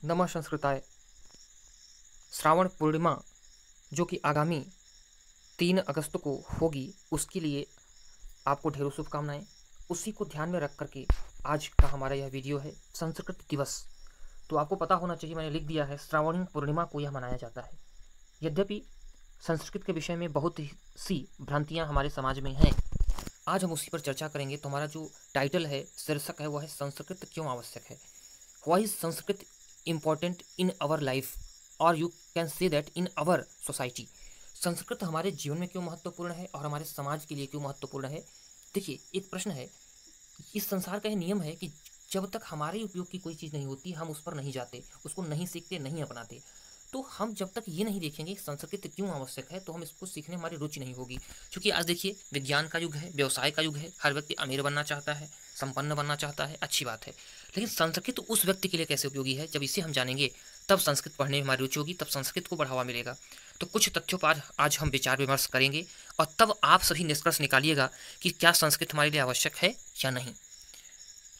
नमः संस्कृताय। श्रावण पूर्णिमा जो कि आगामी 3 अगस्त को होगी, उसके लिए आपको ढेरों शुभकामनाएं। उसी को ध्यान में रख करके आज का हमारा यह वीडियो है संस्कृत दिवस। तो आपको पता होना चाहिए, मैंने लिख दिया है श्रावण पूर्णिमा को यह मनाया जाता है। यद्यपि संस्कृत के विषय में बहुत सी भ्रांतियां हमारे समाज में हैं, आज हम उसी पर चर्चा करेंगे। तो हमारा जो टाइटल है, शीर्षक है, वह है संस्कृत क्यों आवश्यक है। Why is Sanskrit important in our life, और you can say that in our society. Sanskrit हमारे जीवन में क्यों महत्वपूर्ण है और हमारे समाज के लिए क्यों महत्वपूर्ण है। देखिए, एक प्रश्न है, इस संसार का यह नियम है कि जब तक हमारे उपयोग की कोई चीज़ नहीं होती, हम उस पर नहीं जाते, उसको नहीं सीखते, नहीं अपनाते। तो हम जब तक ये नहीं देखेंगे कि संस्कृत क्यों आवश्यक है, तो हम इसको सीखने में हमारी रुचि नहीं होगी। क्योंकि आज देखिए, विज्ञान का युग है, व्यवसाय का युग है, हर व्यक्ति अमीर बनना चाहता है, संपन्न बनना चाहता है, अच्छी बात है। लेकिन संस्कृत उस व्यक्ति के लिए कैसे उपयोगी है, जब इसे हम जानेंगे तब संस्कृत पढ़ने में हमारी रुचि होगी, तब संस्कृत को बढ़ावा मिलेगा। तो कुछ तथ्यों पर आज हम विचार विमर्श करेंगे और तब आप सभी निष्कर्ष निकालिएगा कि क्या संस्कृत हमारे लिए आवश्यक है या नहीं।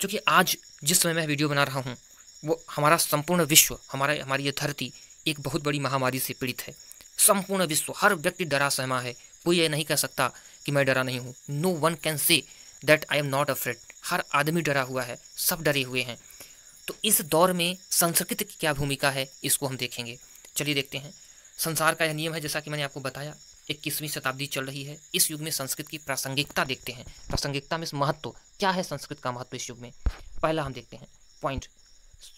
क्योंकि आज जिस समय मैं वीडियो बना रहा हूँ, वो हमारा संपूर्ण विश्व, हमारी ये धरती एक बहुत बड़ी महामारी से पीड़ित है। संपूर्ण विश्व, हर व्यक्ति डरा सहमा है। कोई ये नहीं कह सकता कि मैं डरा नहीं हूँ। No one can say that I am not afraid. हर आदमी डरा हुआ है, सब डरे हुए हैं। तो इस दौर में संस्कृत की क्या भूमिका है, इसको हम देखेंगे। चलिए देखते हैं। संसार का यह नियम है, जैसा कि मैंने आपको बताया, 21वीं शताब्दी चल रही है। इस युग में संस्कृत की प्रासंगिकता देखते हैं। प्रासंगिकता में महत्व क्या है, संस्कृत का महत्व इस युग में। पहला हम देखते हैं पॉइंट,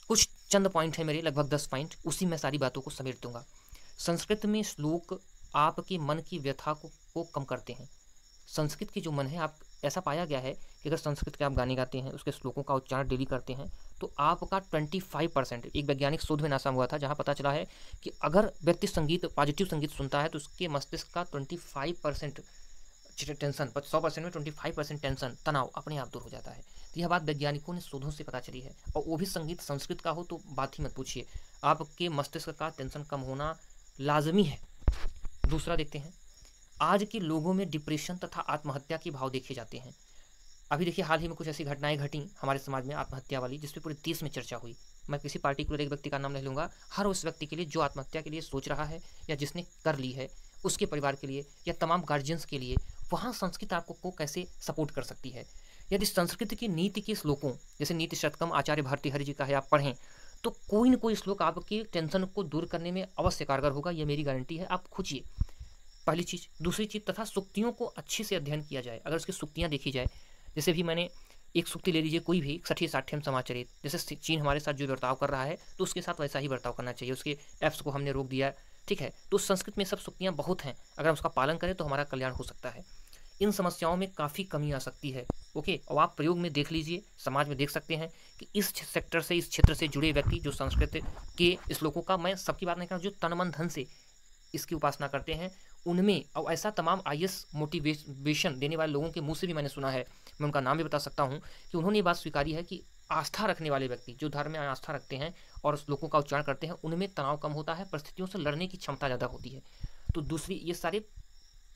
कुछ चंद पॉइंट है मेरे, लगभग 10 पॉइंट, उसी में सारी बातों को समेट दूंगा। संस्कृत में श्लोक आपके मन की व्यथा को कम करते हैं। संस्कृत की जो मन है, आप ऐसा पाया गया है कि अगर संस्कृत के आप गाने गाते हैं, उसके श्लोकों का उच्चारण डेली करते हैं, तो आपका 25%, एक वैज्ञानिक शोध में नासा हुआ था जहां पता चला है कि अगर व्यक्ति संगीत, पॉजिटिव संगीत सुनता है, तो उसके मस्तिष्क का 25% टेंशन, 100% में 25% टेंशन, तनाव अपने आप दूर हो जाता है। तो यह बात वैज्ञानिकों ने शोधों से पता चली है। और वो भी संगीत संस्कृत का हो तो बात ही मत पूछिए, आपके मस्तिष्क का टेंशन कम होना लाजमी है। दूसरा देखते हैं, आज के लोगों में डिप्रेशन तथा आत्महत्या के भाव देखे जाते हैं। अभी देखिए, हाल ही में कुछ ऐसी घटनाएं घटी हमारे समाज में आत्महत्या वाली, जिसपे पूरे देश में चर्चा हुई। मैं किसी पार्टिकुलर एक व्यक्ति का नाम नहीं लूंगा, हर उस व्यक्ति के लिए जो आत्महत्या के लिए सोच रहा है या जिसने कर ली है, उसके परिवार के लिए या तमाम गार्जियंस के लिए वहाँ संस्कृत आपको को कैसे सपोर्ट कर सकती है। यदि संस्कृत की नीति के श्लोकों, जैसे नीति शतकम आचार्य भारतीहरि जी का है, आप पढ़ें तो कोई न कोई श्लोक आपकी टेंशन को दूर करने में अवश्य कारगर होगा, यह मेरी गारंटी है। आप खोजिए, पहली चीज़। दूसरी चीज़, तथा सूक्तियों को अच्छे से अध्ययन किया जाए। अगर उसकी सूक्तियाँ देखी जाए, जैसे भी मैंने एक सूक्ति ले लीजिए, कोई भी 60 साठ्यम समाचरित, जैसे चीन हमारे साथ जो बर्ताव कर रहा है, तो उसके साथ वैसा ही बर्ताव करना चाहिए। उसके ऐप्स को हमने रोक दिया, ठीक है। तो संस्कृत में सब सूक्तियाँ बहुत हैं, अगर हम उसका पालन करें तो हमारा कल्याण हो सकता है। इन समस्याओं में काफ़ी कमी आ सकती है, ओके। और आप प्रयोग में देख लीजिए, समाज में देख सकते हैं कि इस सेक्टर से, इस क्षेत्र से जुड़े व्यक्ति जो संस्कृत के श्लोकों का, मैं सबकी बात नहीं कर रहा, जो तन मन धन से इसकी उपासना करते हैं, उनमें, और ऐसा तमाम आईएएस मोटिवेशन देने वाले लोगों के मुंह से भी मैंने सुना है, मैं उनका नाम भी बता सकता हूं, कि उन्होंने ये बात स्वीकारी है कि आस्था रखने वाले व्यक्ति, जो धर्म में आस्था रखते हैं और श्लोकों का उच्चारण करते हैं, उनमें तनाव कम होता है, परिस्थितियों से लड़ने की क्षमता ज़्यादा होती है। तो दूसरी, ये सारे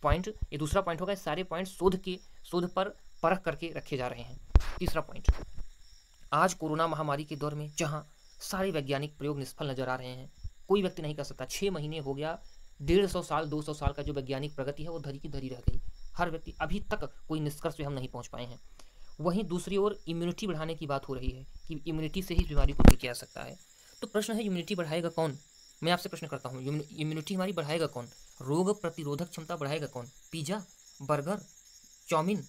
पॉइंट, ये दूसरा पॉइंट होगा। सारे पॉइंट शोध पर परख करके रखे जा रहे हैं। तीसरा पॉइंट, आज कोरोना महामारी के दौर में जहाँ सारे वैज्ञानिक प्रयोग निष्फल नजर आ रहे हैं, कोई व्यक्ति नहीं कर सकता। 6 महीने हो गया, 150 साल 200 साल का जो वैज्ञानिक प्रगति है वो धरी की धरी रह गई। हर व्यक्ति, अभी तक कोई निष्कर्ष पे हम नहीं पहुंच पाए हैं। वहीं दूसरी ओर इम्यूनिटी बढ़ाने की बात हो रही है कि इम्यूनिटी से ही बीमारी को दूर किया जा सकता है। तो प्रश्न है, इम्यूनिटी बढ़ाएगा कौन? मैं आपसे प्रश्न करता हूँ, इम्यूनिटी हमारी बढ़ाएगा कौन? रोग प्रतिरोधक क्षमता बढ़ाएगा कौन? पिज्जा, बर्गर, चाउमीन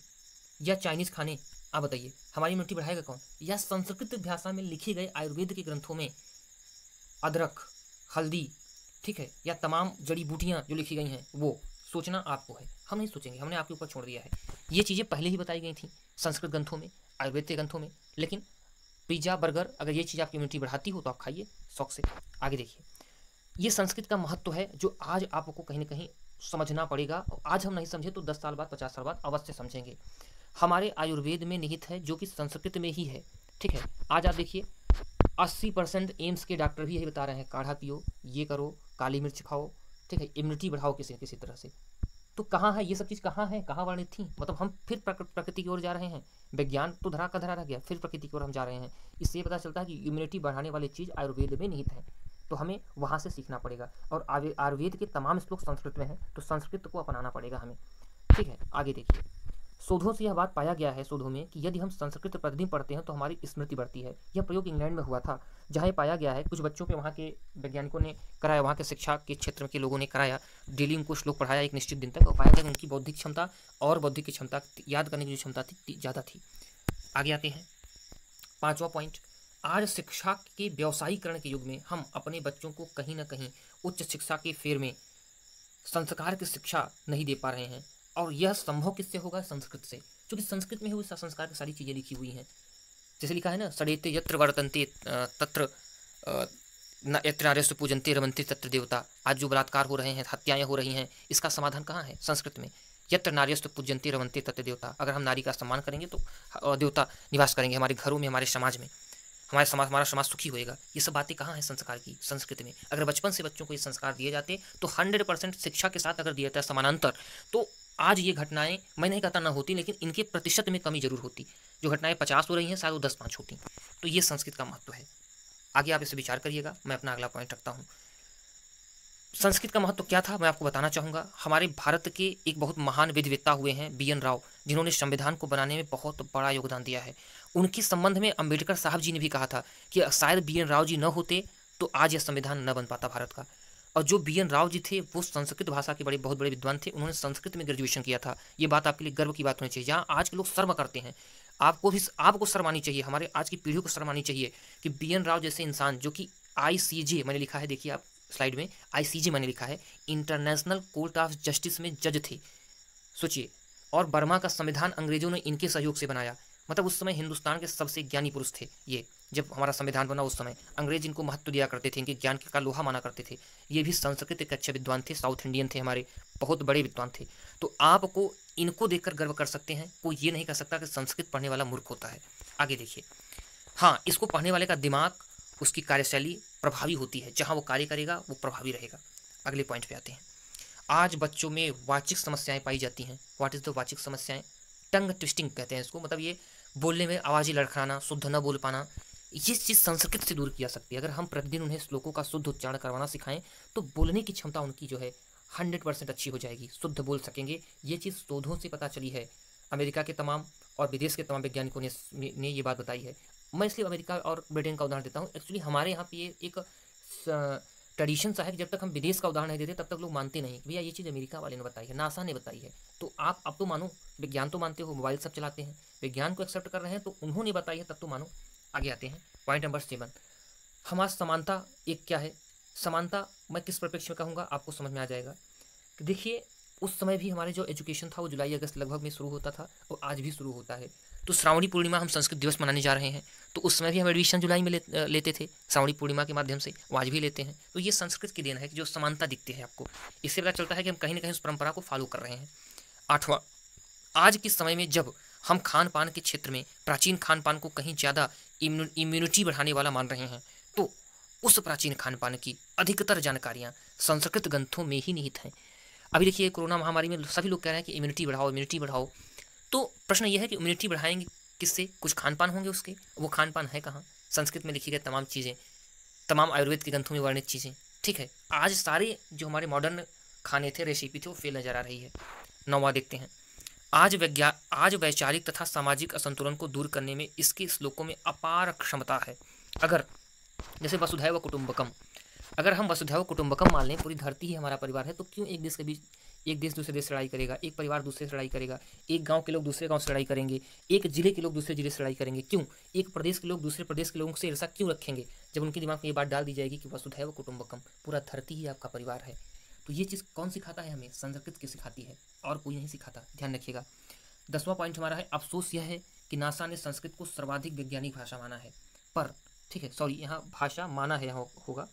या चाइनीज खाने? आप बताइए, हमारी इम्यूनिटी बढ़ाएगा कौन? या संस्कृत भाषा में लिखे गए आयुर्वेद के ग्रंथों में अदरक, हल्दी, ठीक है, या तमाम जड़ी बूटियाँ जो लिखी गई हैं, वो सोचना आपको है, हम नहीं सोचेंगे, हमने आपके ऊपर छोड़ दिया है। ये चीज़ें पहले ही बताई गई थी संस्कृत ग्रंथों में, आयुर्वेद के ग्रंथों में। लेकिन पिज्ज़ा, बर्गर, अगर ये चीज़ आपकी इम्यूनिटी बढ़ाती हो तो आप खाइए शौक से। आगे देखिए, ये संस्कृत का महत्व है जो आज आपको कहीं ना कहीं समझना पड़ेगा। आज हम नहीं समझे तो 10 साल बाद, 50 साल बाद अवश्य समझेंगे। हमारे आयुर्वेद में निहित है, जो कि संस्कृत में ही है, ठीक है। आज आप देखिए, 80% एम्स के डॉक्टर भी यही बता रहे हैं, काढ़ा पियो, ये करो, काली मिर्च खाओ, ठीक है, इम्यूनिटी बढ़ाओ किसी किसी तरह से। तो कहाँ है ये सब चीज़, कहाँ है, कहाँ वर्णित थी? मतलब हम फिर प्रकृति की ओर जा रहे हैं। विज्ञान तो धरा का धरा रह गया, फिर प्रकृति की ओर हम जा रहे हैं। इससे ये पता चलता है कि इम्यूनिटी बढ़ाने वाली चीज़ आयुर्वेद में निहित है, तो हमें वहाँ से सीखना पड़ेगा। और आयुर्वेद के तमाम श्लोक संस्कृत में हैं, तो संस्कृत को अपनाना पड़ेगा हमें। ठीक है, आगे देखिए। शोधों से यह बात पाया गया है, शोधों में, कि यदि हम संस्कृत प्रतिदिन पढ़ते हैं तो हमारी स्मृति बढ़ती है। यह प्रयोग इंग्लैंड में हुआ था, जहाँ ये पाया गया है। कुछ बच्चों पे वहाँ के वैज्ञानिकों ने कराया, वहाँ के शिक्षा के क्षेत्र के लोगों ने कराया, डेली उनको श्लोक पढ़ाया एक निश्चित दिन तक, और पाया गया कि उनकी बौद्धिक क्षमता और बौद्धिक की क्षमता, याद करने की जो क्षमता थी, ज़्यादा थी। आगे आते हैं, 5वां पॉइंट। आज शिक्षा के व्यवसायीकरण के युग में हम अपने बच्चों को कहीं ना कहीं उच्च शिक्षा के फेर में संस्कार की शिक्षा नहीं दे पा रहे हैं। और यह संभव किससे होगा? संस्कृत से, क्योंकि संस्कृत में ही वो संस्कार की सारी चीज़ें लिखी हुई हैं। जैसे लिखा है ना, सडेते यत्र वर्तन्ते तत्र यत्र नार्यस्तु पूजन्ते रमन्ते तत्र देवता। आज जो बलात्कार हो रहे हैं, हत्याएं हो रही हैं, इसका समाधान कहाँ है? संस्कृत में। यत्र नार्यस्तु पूजन्ते रमन्ते तत्र देवता। अगर हम नारी का सम्मान करेंगे तो देवता निवास करेंगे हमारे घरों में, हमारे समाज में, हमारा समाज सुखी होएगा। ये सब बातें कहाँ हैं? संस्कार की, संस्कृति में। अगर बचपन से बच्चों को ये संस्कार दिए जाते तो 100% शिक्षा के साथ अगर दिया जाता है समानांतर, तो आज ये घटनाएं, मैं नहीं कहता ना होती, लेकिन इनके प्रतिशत में कमी जरूर होती। जो घटनाएं 50 हो रही हैं, शायद वो 10-5 होती। तो ये संस्कृत का महत्व है। आगे आप इसे विचार करिएगा। मैं अपना अगला पॉइंट रखता हूँ। संस्कृत का महत्व क्या था, मैं आपको बताना चाहूँगा। हमारे भारत के एक बहुत महान विद्वता हुए हैं BN राव, जिन्होंने संविधान को बनाने में बहुत बड़ा योगदान दिया है। उनके संबंध में अम्बेडकर साहब जी ने भी कहा था कि शायद BN राव जी न होते तो आज यह संविधान न बन पाता भारत का। और जो BN राव जी थे वो संस्कृत भाषा के बहुत बड़े विद्वान थे। उन्होंने संस्कृत में ग्रेजुएशन किया था। ये बात आपके लिए गर्व की बात होनी चाहिए। जहाँ आज के लोग शर्म करते हैं, आपको शर्म आनी चाहिए, हमारे आज की पीढ़ी को शर्म आनी चाहिए कि BN राव जैसे इंसान, जो कि ICJ, मैंने लिखा है, देखिए आप स्लाइड में, ICJ मैंने लिखा है, इंटरनेशनल कोर्ट ऑफ जस्टिस में जज थे, सोचिए। और बर्मा का संविधान अंग्रेजों ने इनके सहयोग से बनाया। मतलब उस समय हिंदुस्तान के सबसे ज्ञानी पुरुष थे ये। जब हमारा संविधान बना उस समय अंग्रेज इनको महत्व दिया करते थे, इनके ज्ञान का लोहा माना करते थे। ये भी संस्कृत के अच्छे विद्वान थे, साउथ इंडियन थे, हमारे बहुत बड़े विद्वान थे। तो आपको इनको देखकर गर्व कर सकते हैं। कोई ये नहीं कह सकता कि संस्कृत पढ़ने वाला मूर्ख होता है। आगे देखिए। हाँ, इसको पढ़ने वाले का दिमाग, उसकी कार्यशैली प्रभावी होती है। जहाँ वो कार्य करेगा वो प्रभावी रहेगा। अगले पॉइंट पे आते हैं। आज बच्चों में वाचिक समस्याएं पाई जाती हैं। व्हाट इज़ द वाचिक समस्याएं? टंग ट्विस्टिंग कहते हैं इसको। मतलब ये बोलने में आवाज़ें लड़खड़ाना, शुद्ध न बोल पाना। ये चीज़ संस्कृत से दूर किया सकती है। अगर हम प्रतिदिन उन्हें श्लोकों का शुद्ध उच्चारण करवाना सिखाएं तो बोलने की क्षमता उनकी जो है 100% अच्छी हो जाएगी, शुद्ध बोल सकेंगे। ये चीज़ शोधों से पता चली है। अमेरिका के तमाम और विदेश के तमाम वैज्ञानिकों ने ये बात बताई है। मैं इसलिए अमेरिका और ब्रिटेन का उदाहरण देता हूँ। एक्चुअली हमारे यहाँ पे ये एक ट्रेडिशन सा है कि जब तक हम विदेश का उदाहरण नहीं देते तब तक लोग मानते नहीं। भैया ये चीज़ अमेरिका वाले ने बताई है, नासा ने बताई है। तो आप अब तो मानो, विज्ञान तो मानते हो, मोबाइल सब चलाते हैं, विज्ञान को एक्सेप्ट कर रहे हैं, तो उन्होंने बताई है तब तो मानो। आगे आते हैं, पॉइंट नंबर 7। हमारा समानता एक क्या है? समानता मैं किस परिप्रेक्ष्य में कहूँगा आपको समझ में आ जाएगा। देखिए, उस समय भी हमारे जो एजुकेशन था वो जुलाई अगस्त लगभग में शुरू होता था, और आज भी शुरू होता है। तो श्रावणी पूर्णिमा हम संस्कृत दिवस मनाने जा रहे हैं, तो उस समय भी हम एडमिशन जुलाई में लेते थे श्रावणी पूर्णिमा के माध्यम से, वो आज भी लेते हैं। तो ये संस्कृत की देन है कि जो समानता दिखती है आपको, इससे पता चलता है कि हम कहीं ना कहीं उस परंपरा को फॉलो कर रहे हैं। 8वां, आज के समय में जब हम खान पान के क्षेत्र में प्राचीन खान पान को कहीं ज़्यादा इम्यूनिटी बढ़ाने वाला मान रहे हैं, तो उस प्राचीन खान पान की अधिकतर जानकारियाँ संस्कृत ग्रंथों में ही निहित हैं। अभी देखिए, कोरोना महामारी में सभी लोग कह रहे हैं कि इम्यूनिटी बढ़ाओ, इम्यूनिटी बढ़ाओ। तो प्रश्न यह है कि इम्यूनिटी बढ़ाएंगे किससे? कुछ खान पान होंगे उसके, वो खान पान है कहाँ? संस्कृत में लिखी गई तमाम चीज़ें, तमाम आयुर्वेद के ग्रंथों में वर्णित चीज़ें। ठीक है, आज सारे जो हमारे मॉडर्न खाने थे, रेसिपी थे, वो फेल नजर आ रही है। 9वां देखते हैं। आज वैचारिक तथा सामाजिक असंतुलन को दूर करने में इसके श्लोकों में अपार क्षमता है। अगर जैसे वसुधैव कुटुंबकम, अगर हम वसुधैव कुटुंबकम मान लें, पूरी धरती ही हमारा परिवार है, तो क्यों एक देश के बीच, एक देश दूसरे देश से लड़ाई करेगा, एक परिवार दूसरे से लड़ाई करेगा, एक गांव के लोग दूसरे गांव से लड़ाई करेंगे, एक जिले के लोग दूसरे जिले से लड़ाई करेंगे? क्यों? एक प्रदेश के लोग दूसरे प्रदेश के लोगों से ईर्ष्या क्यों रखेंगे? जब उनके दिमाग में ये बात डाल दी जाएगी कि वसुधैव कुटुंबकम, पूरा धरती ही आपका परिवार है। तो ये चीज़ कौन सिखाता है हमें? संस्कृत की सिखाती है, और कोई नहीं सिखाता, ध्यान रखिएगा। 10वां पॉइंट हमारा है, अफसोस यह है कि नासा ने संस्कृत को सर्वाधिक वैज्ञानिक भाषा माना है, पर ठीक है, सॉरी, यहाँ भाषा माना है, यहाँ होगा,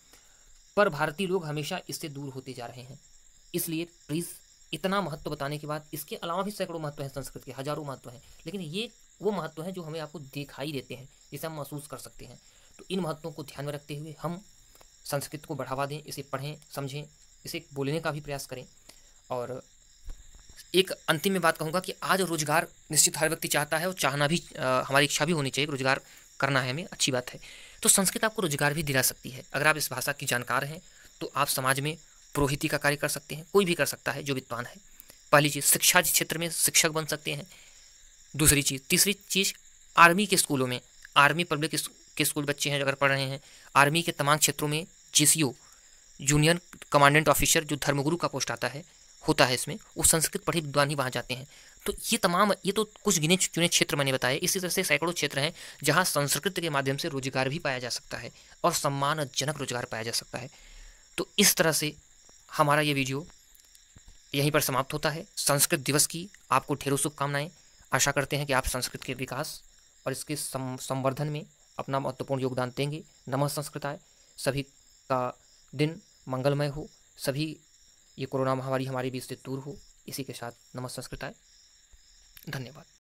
पर भारतीय लोग हमेशा इससे दूर होते जा रहे हैं। इसलिए प्लीज़, इतना महत्व बताने के बाद, इसके अलावा भी सैकड़ों महत्व हैं संस्कृत के, हजारों महत्व हैं, लेकिन ये वो महत्व हैं जो हमें आपको दिखाई देते हैं, जिसे हम महसूस कर सकते हैं। तो इन महत्वों को ध्यान में रखते हुए हम संस्कृत को बढ़ावा दें, इसे पढ़ें, समझें, इसे बोलने का भी प्रयास करें। और एक अंतिम में बात कहूँगा कि आज रोजगार निश्चित हर व्यक्ति चाहता है और चाहना भी हमारी इच्छा भी होनी चाहिए कि रोजगार करना है हमें, अच्छी बात है। तो संस्कृत आपको रोजगार भी दिला सकती है। अगर आप इस भाषा की जानकार हैं तो आप समाज में पुरोहिती का कार्य कर सकते हैं, कोई भी कर सकता है जो विद्वान है। पहली चीज़, शिक्षा क्षेत्र में शिक्षक बन सकते हैं। दूसरी चीज़, तीसरी चीज़, आर्मी के स्कूलों में, आर्मी पब्लिक के स्कूल बच्चे हैं अगर पढ़ रहे हैं, आर्मी के तमाम क्षेत्रों में जीसीओ, जूनियर कमांडेंट ऑफिसर, जो धर्मगुरु का पोस्ट आता है होता है, इसमें वो संस्कृत पढ़े विद्वान ही वहाँ जाते हैं। तो ये तो कुछ गिने चुने क्षेत्र मैंने बताए। इसी तरह से सैकड़ों क्षेत्र हैं जहाँ संस्कृत के माध्यम से रोजगार भी पाया जा सकता है और सम्मानजनक रोजगार पाया जा सकता है। तो इस तरह से हमारा ये वीडियो यहीं पर समाप्त होता है। संस्कृत दिवस की आपको ढेरों शुभकामनाएं। आशा करते हैं कि आप संस्कृत के विकास और इसके संवर्धन में अपना महत्वपूर्ण योगदान देंगे। नमः संस्कृताय। सभी का दिन मंगलमय हो, सभी ये कोरोना महामारी हमारे बीच से दूर हो। इसी के साथ नमः संस्कृताय। धन्यवाद।